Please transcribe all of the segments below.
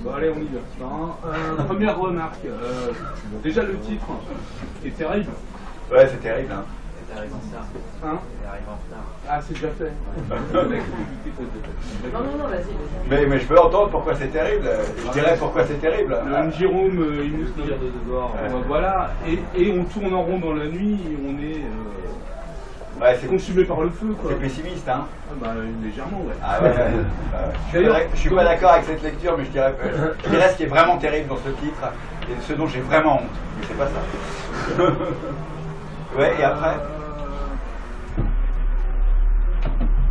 Bon, allez, on y va. Première remarque. Déjà, le titre est terrible. Ouais, c'est terrible. Hein. Elle arrive en retard. Hein? Elle arrive en retard. Ah, c'est déjà fait. Non, vas-y. Mais je peux entendre pourquoi c'est terrible. Je dirais pourquoi c'est terrible. Jérôme, il nous tire de devoir. Voilà. Et on tourne en rond dans la nuit et on est consumé par le feu, quoi. C'est pessimiste, hein? Ah bah, légèrement, ouais. Ah ouais. Je suis pas d'accord avec cette lecture, mais je dirais ce qui est vraiment terrible dans ce titre et ce dont j'ai vraiment honte. Mais c'est pas ça. Ouais, et après?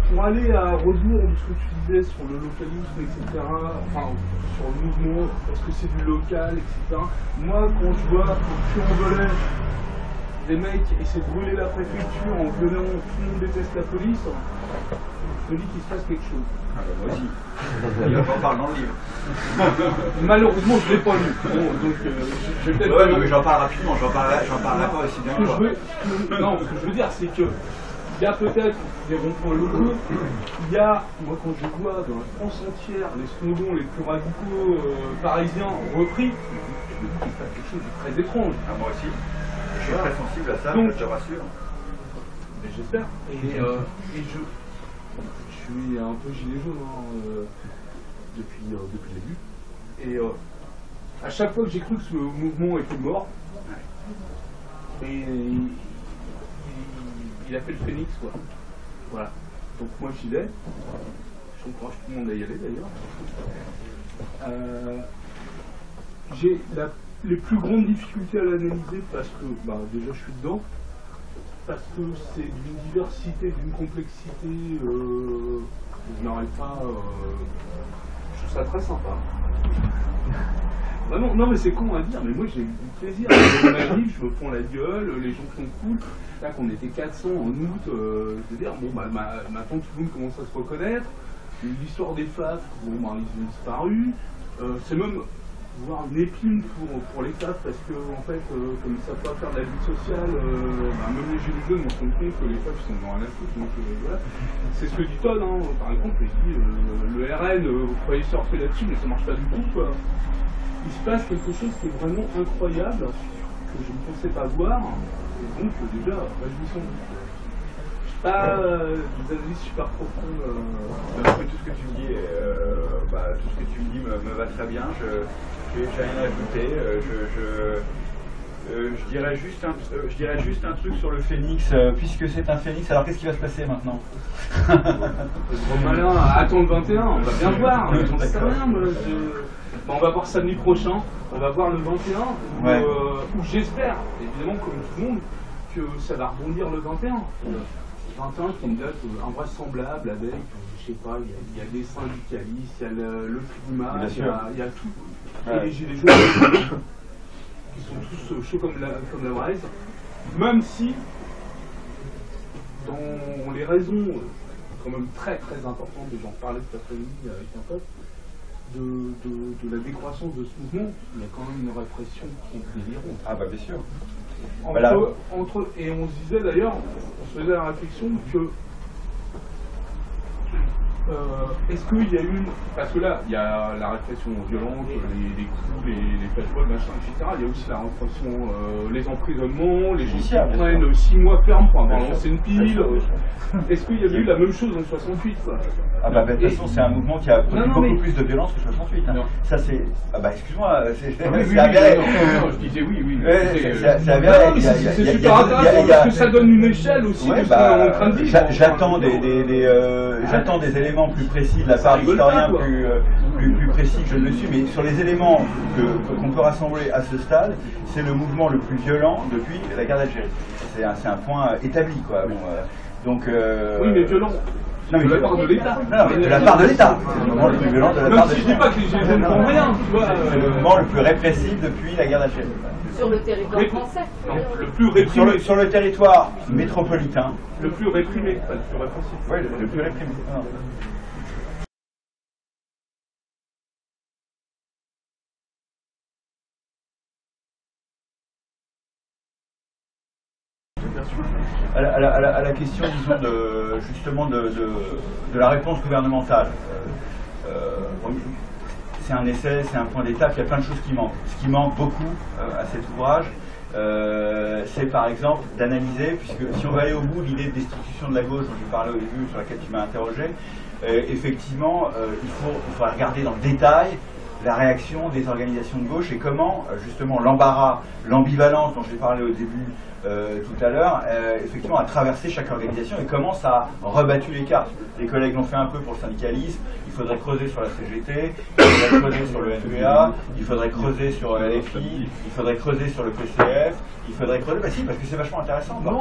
Pour aller à rebours de ce que tu disais sur le localisme, etc., enfin, sur le mouvement, est-ce que c'est du local, etc., moi, quand je vois au Puy-en-Velay des mecs essaient de brûler la préfecture en gueulant tout le monde déteste la police, je me dis qu'il se passe quelque chose. Ah bah moi aussi. Il en parle dans le livre. Malheureusement, je ne l'ai pas lu. Bon, donc, je vais peut-être. Ouais, mais j'en parle rapidement, j'en parlerai pas aussi bien que toi. Non, ce que je veux dire, c'est que il y a peut-être des ronds-points locaux, il y a, moi quand je vois dans la France entière les slogans les plus radicaux parisiens repris, je me dis qu'il se passe quelque chose de très étrange. Ah, moi aussi. Je suis très sensible à ça, donc, je te rassure. Mais j'espère. Et je suis un peu gilet jaune depuis le début. Et à chaque fois que j'ai cru que ce mouvement était mort, il a fait le phénix, quoi. Voilà. Donc moi j'y vais. J'encourage tout le monde à y aller d'ailleurs. J'ai les plus grandes difficultés à l'analyser parce que déjà je suis dedans, parce que c'est d'une diversité, d'une complexité, je n'arrive pas. Je trouve ça très sympa. Bah non, mais c'est con à dire, mais moi j'ai eu du plaisir. Dans ma vie, je me prends la gueule, les gens sont cool. Là, qu'on était 400 en août, je veux dire, bon, maintenant tout le monde commence à se reconnaître. L'histoire des FAF, bon, ils ont disparu. C'est même voir une épine pour les FAF parce que, en fait, comme ils ne savent pas faire de la vie sociale, même les gilets jaunes, on se rend compte que les FAF sont dans rien à foutre. Donc voilà. C'est ce que dit Todd, hein, par exemple, il dit le RN, vous croyez surfer là-dessus, mais ça marche pas du tout, quoi. Il se passe quelque chose qui est vraiment incroyable, que je ne pensais pas voir, et donc déjà, réjouissons. Je sais pas des analyses super profondes. Tout ce que tu me dis, tout ce que tu me dis me va très bien. Je n'ai rien à ajouter. Je dirais juste un truc sur le phénix, puisque c'est un phénix. Alors qu'est-ce qui va se passer maintenant? Gros malin, attends le 21, on va bien voir. J'en sais rien, moi. On va voir samedi prochain, on va voir le 21, où j'espère, évidemment comme tout le monde, que ça va rebondir le 21. Le 21 qui est une date invraisemblable avec, je sais pas, il y a des syndicalistes, il y a le climat, il y a tout. Et les gilets jaunes qui sont tous chauds comme la braise, même si dans les raisons quand même très très importantes, et j'en parlais cet après-midi avec un pote, de la décroissance de ce mouvement, il y a quand même une répression qui est délirante. Ah bah bien sûr. Et on se disait d'ailleurs, on se faisait la réflexion que est-ce qu'il y a eu, parce que là il y a la répression violente, les coups, les flashballs, machin, etc. Il y a aussi la répression, les emprisonnements, les gens qui prennent 6 mois ferme pour avoir lancé une pile. Est-ce qu'il y a eu la même chose en 68, quoi? Ah bah de toute façon c'est un mouvement qui a produit beaucoup plus de violence que 68. Hein. Ça c'est... Ah bah excuse-moi, c'est avéré. Non, je disais oui. C'est avéré. C'est super intéressant parce que ça donne une échelle aussi de ce qu'on est en train de dire. J'attends des éléments plus précis de la part d'historiens plus précis que je ne le suis, mais sur les éléments qu'on peut rassembler à ce stade, c'est le mouvement le plus violent depuis la guerre d'Algérie. C'est un point établi, quoi. Bon, donc, oui, mais violent. Non, mais de la part de l'État. Non, mais de la part de l'État. C'est le moment le plus violent de la part de l'État. Même si je dis pas que les gilets jaunes ne font rien, tu vois. C'est le moment le plus répressif depuis la guerre d'Algérie. Sur le territoire français. Non, le plus réprimé. Sur le territoire métropolitain. Le plus réprimé, pas le plus répressif. Oui, le plus réprimé. Non. À la question, disons, justement de la réponse gouvernementale. c'est un essai, c'est un point d'étape, il y a plein de choses qui manquent. Ce qui manque beaucoup à cet ouvrage, c'est par exemple d'analyser, puisque si on va aller au bout de l'idée de destitution de la gauche dont j'ai parlé au début, sur laquelle tu m'as interrogé, effectivement, il faut regarder dans le détail la réaction des organisations de gauche et comment, justement, l'embarras, l'ambivalence dont j'ai parlé au début tout à l'heure, effectivement, a traversé chaque organisation et comment ça a rebattu les cartes. Les collègues l'ont fait un peu pour le syndicalisme, il faudrait creuser sur la CGT, il faudrait creuser sur le NPA, il faudrait creuser sur LFI, il faudrait creuser sur le PCF, il faudrait creuser, bah si, parce que c'est vachement intéressant de voir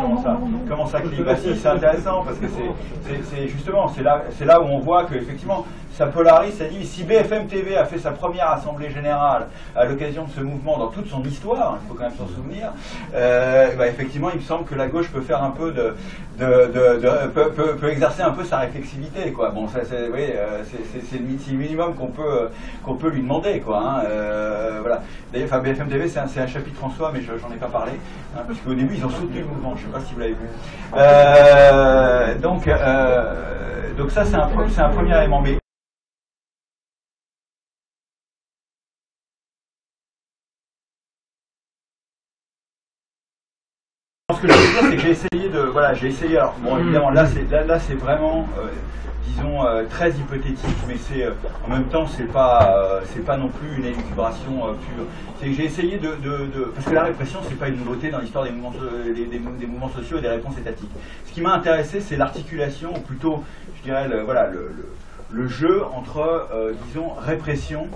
comment ça clique. Bah si, c'est intéressant, parce que c'est justement, c'est là où on voit qu'effectivement, ça polarise, ça dit, si BFM TV a fait sa première assemblée générale à l'occasion de ce mouvement dans toute son histoire, il faut quand même s'en souvenir, bah effectivement, il me semble que la gauche peut faire un peu peut exercer un peu sa réflexivité, quoi. Bon, ça, c'est le minimum qu'on peut lui demander, quoi. Hein. Voilà. D'ailleurs, enfin, BFM TV, c'est un chapitre en soi, mais j'en ai pas parlé, hein, parce qu'au début, ils ont soutenu le mouvement. Je sais pas si vous l'avez vu. Donc ça, c'est un premier élément. Mais ce que je veux dire, c'est que j'ai essayé alors, bon, évidemment, là c'est vraiment, disons, très hypothétique, mais c'est, en même temps, c'est pas non plus une élucubration pure. C'est que j'ai essayé parce que la répression, c'est pas une nouveauté dans l'histoire des mouvements sociaux et des réponses étatiques. Ce qui m'a intéressé, c'est l'articulation, ou plutôt, je dirais, le jeu entre, disons, répression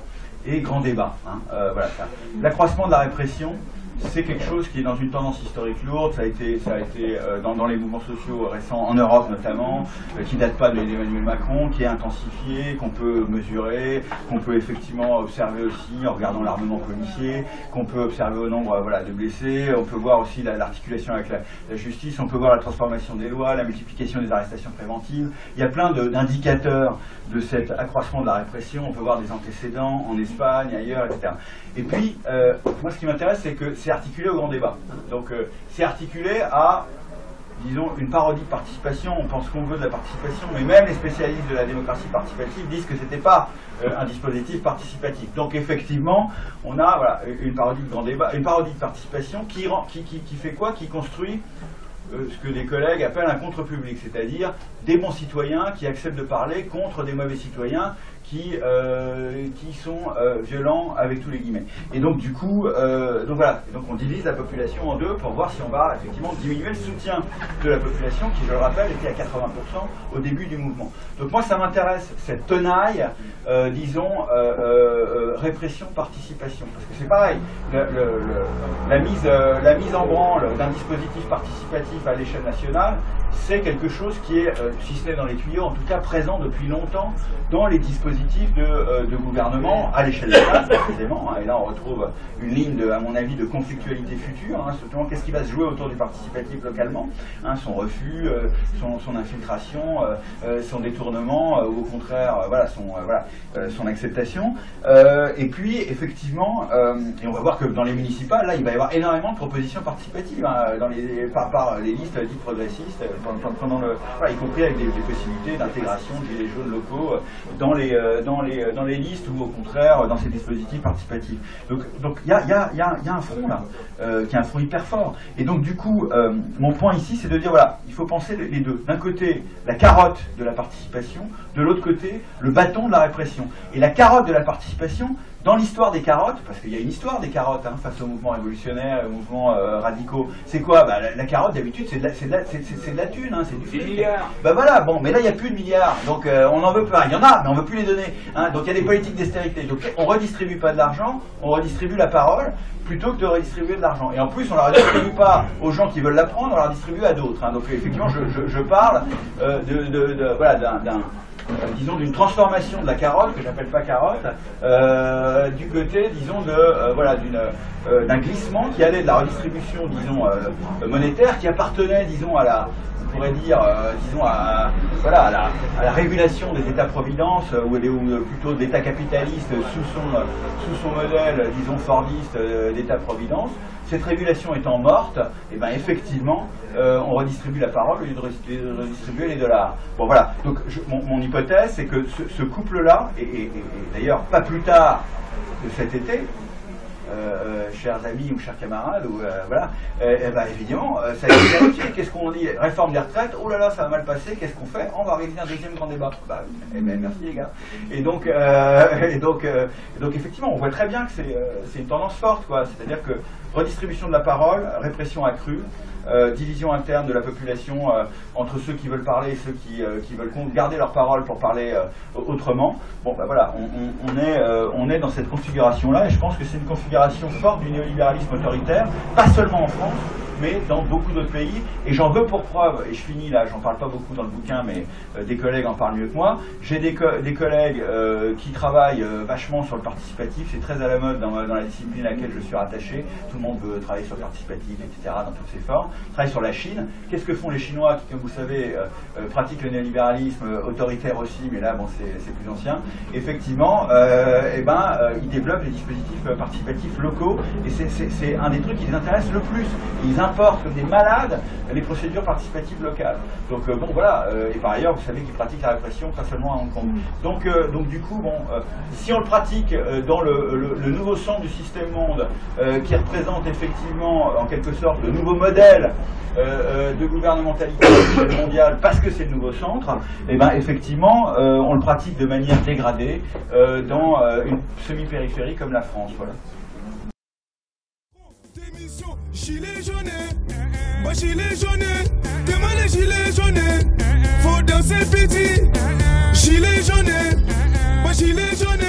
et grand débat. Hein. Voilà, l'accroissement de la répression, c'est quelque chose qui est dans une tendance historique lourde, ça a été dans les mouvements sociaux récents, en Europe notamment, qui ne date pas d'Emmanuel Macron, qui est intensifié, qu'on peut mesurer, qu'on peut effectivement observer aussi en regardant l'armement policier, qu'on peut observer au nombre de blessés, on peut voir aussi l'articulation avec la justice, on peut voir la transformation des lois, la multiplication des arrestations préventives. Il y a plein d'indicateurs de cet accroissement de la répression, on peut voir des antécédents en Espagne, ailleurs, etc. Et puis, moi ce qui m'intéresse, c'est que c'est articulé au grand débat. Donc c'est articulé à, disons, une parodie de participation. On pense qu'on veut de la participation, mais même les spécialistes de la démocratie participative disent que c'était pas un dispositif participatif. Donc effectivement, on a une parodie de grand débat, une parodie de participation qui fait quoi? Qui construit ce que des collègues appellent un contre-public, c'est-à-dire des bons citoyens qui acceptent de parler contre des mauvais citoyens qui sont violents avec tous les guillemets. Et donc du coup, donc on divise la population en deux pour voir si on va effectivement diminuer le soutien de la population qui, je le rappelle, était à 80% au début du mouvement. Donc moi ça m'intéresse cette tenaille, disons, répression-participation. Parce que c'est pareil, la mise en branle d'un dispositif participatif à l'échelle nationale, c'est quelque chose qui est, si ce n'est dans les tuyaux, en tout cas présent depuis longtemps dans les dispositifs de gouvernement à l'échelle locale, précisément. Hein, et là, on retrouve une ligne, à mon avis, de conflictualité future. Hein, surtout, qu'est-ce qui va se jouer autour du participatif localement, hein, son refus, son infiltration, son détournement, ou au contraire, son acceptation. Et puis, effectivement, et on va voir que dans les municipales, là, il va y avoir énormément de propositions participatives, hein, par les listes dites progressistes, y compris avec des possibilités d'intégration de gilets jaunes locaux dans les listes ou au contraire dans ces dispositifs participatifs. Donc il y a un front là, qui est un front hyper fort. Et donc du coup, mon point ici, c'est de dire voilà, il faut penser les deux. D'un côté, la carotte de la participation, de l'autre côté, le bâton de la répression. Et la carotte de la participation, dans l'histoire des carottes, parce qu'il y a une histoire des carottes face aux mouvements révolutionnaires, aux mouvements radicaux, c'est quoi? La carotte d'habitude c'est de la thune, hein, c'est du fric. Milliards. Voilà, bon, mais là il n'y a plus de milliards, donc on n'en veut pas. Il y en a, mais on ne veut plus les donner. Hein, donc il y a des politiques d'austérité. Donc on ne redistribue pas de l'argent, on redistribue la parole plutôt que de redistribuer de l'argent. Et en plus on ne la redistribue pas aux gens qui veulent la prendre, on la redistribue à d'autres. Hein. Donc effectivement je parle disons d'une transformation de la carotte, que j'appelle pas carotte, du côté, disons, d'un glissement qui allait de la redistribution, disons, monétaire, qui appartenait, disons, à pourrait dire, disons, à la régulation des États-providence, ou plutôt d'État capitaliste sous son modèle, disons, fordiste d'État-providence. Cette régulation étant morte, et ben effectivement, on redistribue la parole au lieu de redistribuer les dollars. Bon voilà, donc mon hypothèse, c'est que ce couple-là, et d'ailleurs pas plus tard que cet été, chers amis ou chers camarades, ou voilà, ben évidemment, ça a été vérifié. Qu'est-ce qu'on dit? Réforme des retraites, oh là là, ça va mal passer, qu'est-ce qu'on fait? On va organiser un deuxième grand débat. Bah, eh ben, merci les gars. Et donc effectivement, on voit très bien que c'est une tendance forte, quoi. C'est-à-dire que redistribution de la parole, répression accrue, division interne de la population entre ceux qui veulent parler et ceux qui veulent garder leur parole pour parler autrement. Bon, ben voilà, on est dans cette configuration-là, et je pense que c'est une configuration forte du néolibéralisme autoritaire, pas seulement en France, mais dans beaucoup d'autres pays. Et j'en veux pour preuve, et je finis là, j'en parle pas beaucoup dans le bouquin, mais des collègues en parlent mieux que moi. J'ai des collègues qui travaillent vachement sur le participatif, c'est très à la mode dans la discipline à laquelle je suis rattaché. Tout le monde veut travailler sur le participatif, etc., dans toutes ses formes. Travaille sur la Chine. Qu'est-ce que font les Chinois qui, comme vous savez, pratiquent le néolibéralisme autoritaire aussi, mais là, bon, c'est plus ancien. Effectivement, ils développent des dispositifs participatifs locaux, et c'est un des trucs qui les intéresse le plus. Ils importent comme des malades les procédures participatives locales. Donc bon, voilà. Et par ailleurs, vous savez qu'ils pratiquent la répression pas seulement à Hong Kong. Donc du coup, bon, si on le pratique dans le nouveau centre du système monde, qui représente effectivement, en quelque sorte, le nouveau modèle de gouvernementalité à l'échelle mondiale, parce que c'est le nouveau centre, et ben effectivement, on le pratique de manière dégradée dans une semi-périphérie comme la France. Voilà. Gilet jaune, moi gilet jaune, demain les gilets jaunes, faut danser petit. Gilet jaune, moi gilet jaune.